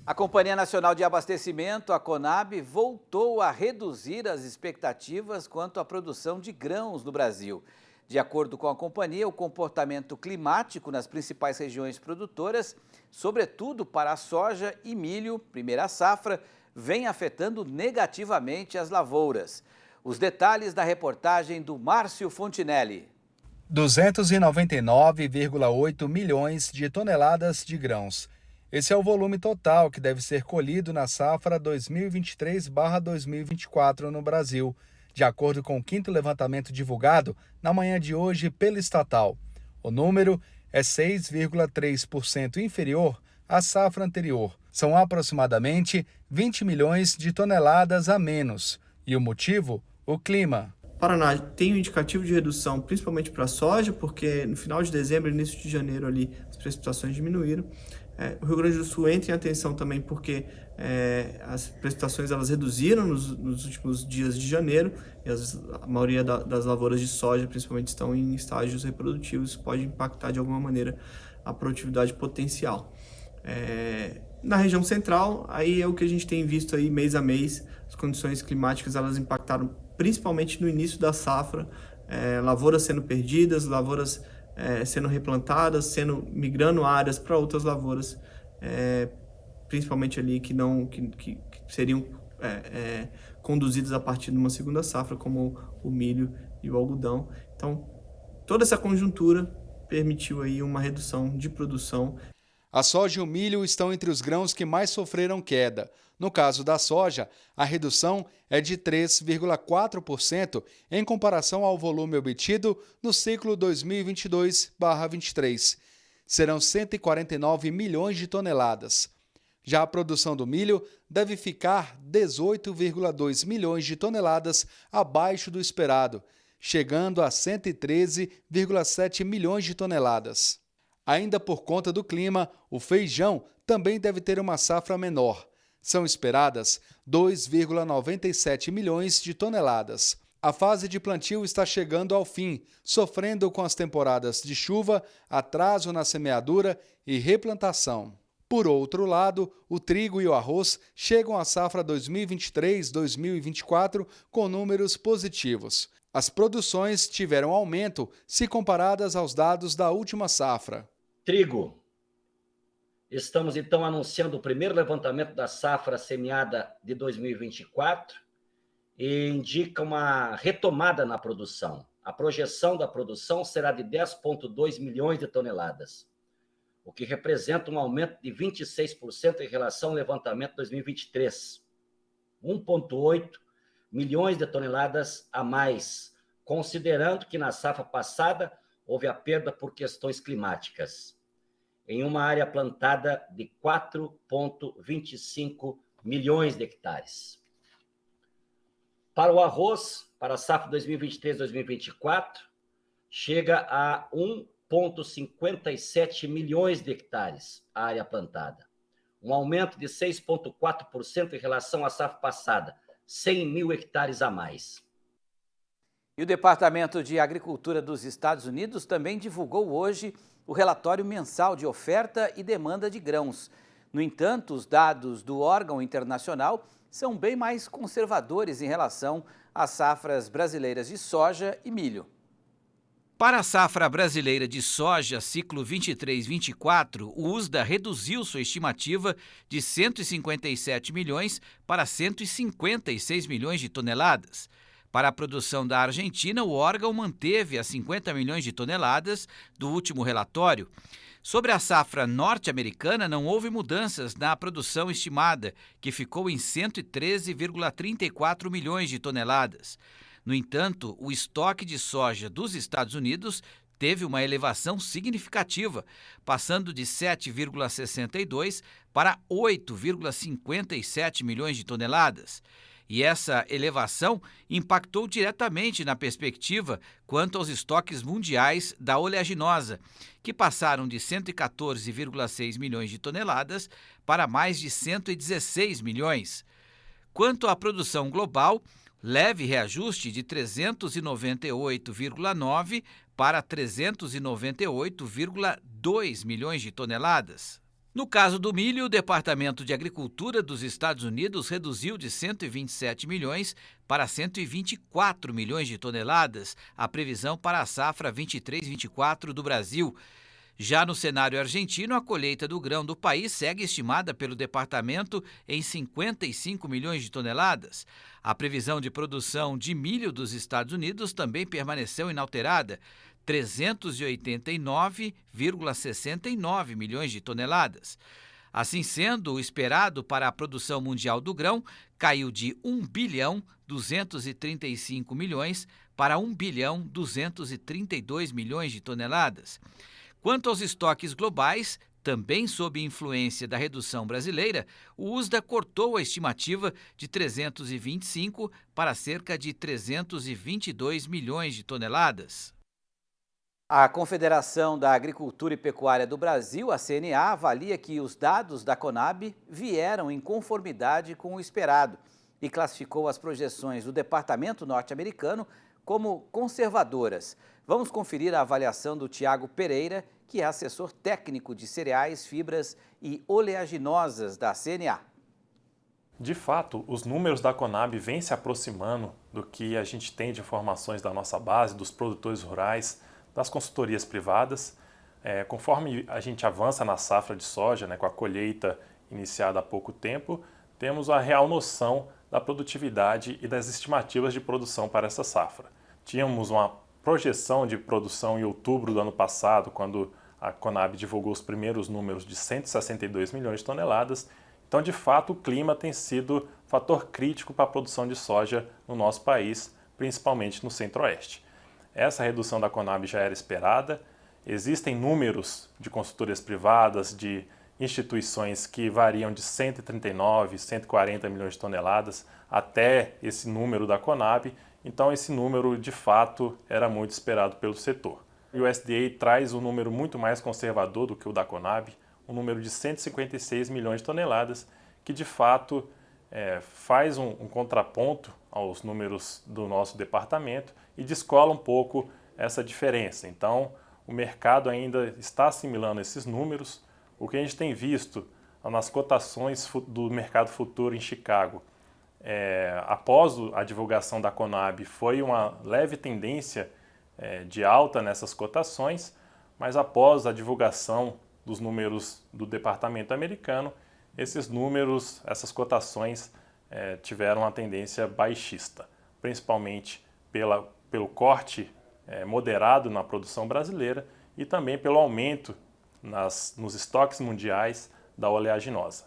A Companhia Nacional de Abastecimento, a Conab, voltou a reduzir as expectativas quanto à produção de grãos no Brasil. De acordo com a companhia, o comportamento climático nas principais regiões produtoras, sobretudo para a soja e milho, primeira safra, vem afetando negativamente as lavouras. Os detalhes da reportagem do Márcio Fontinelli. 299,8 milhões de toneladas de grãos. Esse é o volume total que deve ser colhido na safra 2023/2024 no Brasil, de acordo com o quinto levantamento divulgado na manhã de hoje pela estatal. O número é 6,3% inferior à safra anterior. São aproximadamente 20 milhões de toneladas a menos. E o motivo? O clima. Paraná tem um indicativo de redução, principalmente para a soja, porque no final de dezembro e início de janeiro ali as precipitações diminuíram. O Rio Grande do Sul entra em atenção também porque as precipitações elas reduziram nos últimos dias de janeiro e a maioria das lavouras de soja, principalmente, estão em estágios reprodutivos. Isso pode impactar de alguma maneira a produtividade potencial. Na região central, aí é o que a gente tem visto aí mês a mês, as condições climáticas elas impactaram principalmente no início da safra, lavouras sendo perdidas, lavouras sendo replantadas, migrando áreas para outras lavouras, principalmente ali que seriam conduzidas a partir de uma segunda safra, como o milho e o algodão. Então, toda essa conjuntura permitiu aí uma redução de produção. A soja e o milho estão entre os grãos que mais sofreram queda. No caso da soja, a redução é de 3,4% em comparação ao volume obtido no ciclo 2022/23. Serão 149 milhões de toneladas. Já a produção do milho deve ficar 18,2 milhões de toneladas abaixo do esperado, chegando a 113,7 milhões de toneladas. Ainda por conta do clima, o feijão também deve ter uma safra menor. São esperadas 2,97 milhões de toneladas. A fase de plantio está chegando ao fim, sofrendo com as temporadas de chuva, atraso na semeadura e replantação. Por outro lado, o trigo e o arroz chegam à safra 2023/2024 com números positivos. As produções tiveram aumento se comparadas aos dados da última safra. Trigo. Estamos, então, anunciando o primeiro levantamento da safra semeada de 2024 e indica uma retomada na produção. A projeção da produção será de 10,2 milhões de toneladas, o que representa um aumento de 26% em relação ao levantamento de 2023. 1,8 milhões de toneladas a mais, considerando que na safra passada houve a perda por questões climáticas, em uma área plantada de 4,25 milhões de hectares. Para o arroz, para a safra 2023/2024, chega a 1,57 milhões de hectares a área plantada, um aumento de 6,4% em relação à safra passada, 100 mil hectares a mais. E o Departamento de Agricultura dos Estados Unidos também divulgou hoje o relatório mensal de oferta e demanda de grãos. No entanto, os dados do órgão internacional são bem mais conservadores em relação às safras brasileiras de soja e milho. Para a safra brasileira de soja, ciclo 23/24, o USDA reduziu sua estimativa de 157 milhões para 156 milhões de toneladas. Para a produção da Argentina, o órgão manteve as 50 milhões de toneladas do último relatório. Sobre a safra norte-americana, não houve mudanças na produção estimada, que ficou em 113,34 milhões de toneladas. No entanto, o estoque de soja dos Estados Unidos teve uma elevação significativa, passando de 7,62 para 8,57 milhões de toneladas. E essa elevação impactou diretamente na perspectiva quanto aos estoques mundiais da oleaginosa, que passaram de 114,6 milhões de toneladas para mais de 116 milhões. Quanto à produção global, leve reajuste de 398,9 para 398,2 milhões de toneladas. No caso do milho, o Departamento de Agricultura dos Estados Unidos reduziu de 127 milhões para 124 milhões de toneladas a previsão para a safra 23-24 do Brasil. Já no cenário argentino, a colheita do grão do país segue estimada pelo departamento em 55 milhões de toneladas. A previsão de produção de milho dos Estados Unidos também permaneceu inalterada, 389,69 milhões de toneladas. Assim sendo, o esperado para a produção mundial do grão caiu de 1 bilhão 235 milhões para 1 bilhão 232 milhões de toneladas. Quanto aos estoques globais, também sob influência da redução brasileira, o USDA cortou a estimativa de 325 para cerca de 322 milhões de toneladas. A Confederação da Agricultura e Pecuária do Brasil, a CNA, avalia que os dados da Conab vieram em conformidade com o esperado e classificou as projeções do Departamento norte-americano como conservadoras. Vamos conferir a avaliação do Tiago Pereira, que é assessor técnico de cereais, fibras e oleaginosas da CNA. De fato, os números da Conab vêm se aproximando do que a gente tem de informações da nossa base, dos produtores rurais, das consultorias privadas. Conforme a gente avança na safra de soja, com a colheita iniciada há pouco tempo, temos a real noção da produtividade e das estimativas de produção para essa safra. Tínhamos uma projeção de produção em outubro do ano passado, quando a Conab divulgou os primeiros números de 162 milhões de toneladas. Então, de fato, o clima tem sido fator crítico para a produção de soja no nosso país, principalmente no Centro-Oeste. Essa redução da Conab já era esperada. Existem números de consultorias privadas, de instituições que variam de 139, 140 milhões de toneladas até esse número da Conab. Então, esse número, de fato, era muito esperado pelo setor. O USDA traz um número muito mais conservador do que o da Conab, um número de 156 milhões de toneladas, que, de fato, faz um contraponto aos números do nosso departamento e descola um pouco essa diferença. Então, o mercado ainda está assimilando esses números. O que a gente tem visto nas cotações do mercado futuro em Chicago, após a divulgação da Conab, foi uma leve tendência de alta nessas cotações, mas após a divulgação dos números do departamento americano, esses números, essas cotações tiveram uma tendência baixista, principalmente pelo corte moderado na produção brasileira e também pelo aumento nos estoques mundiais da oleaginosa.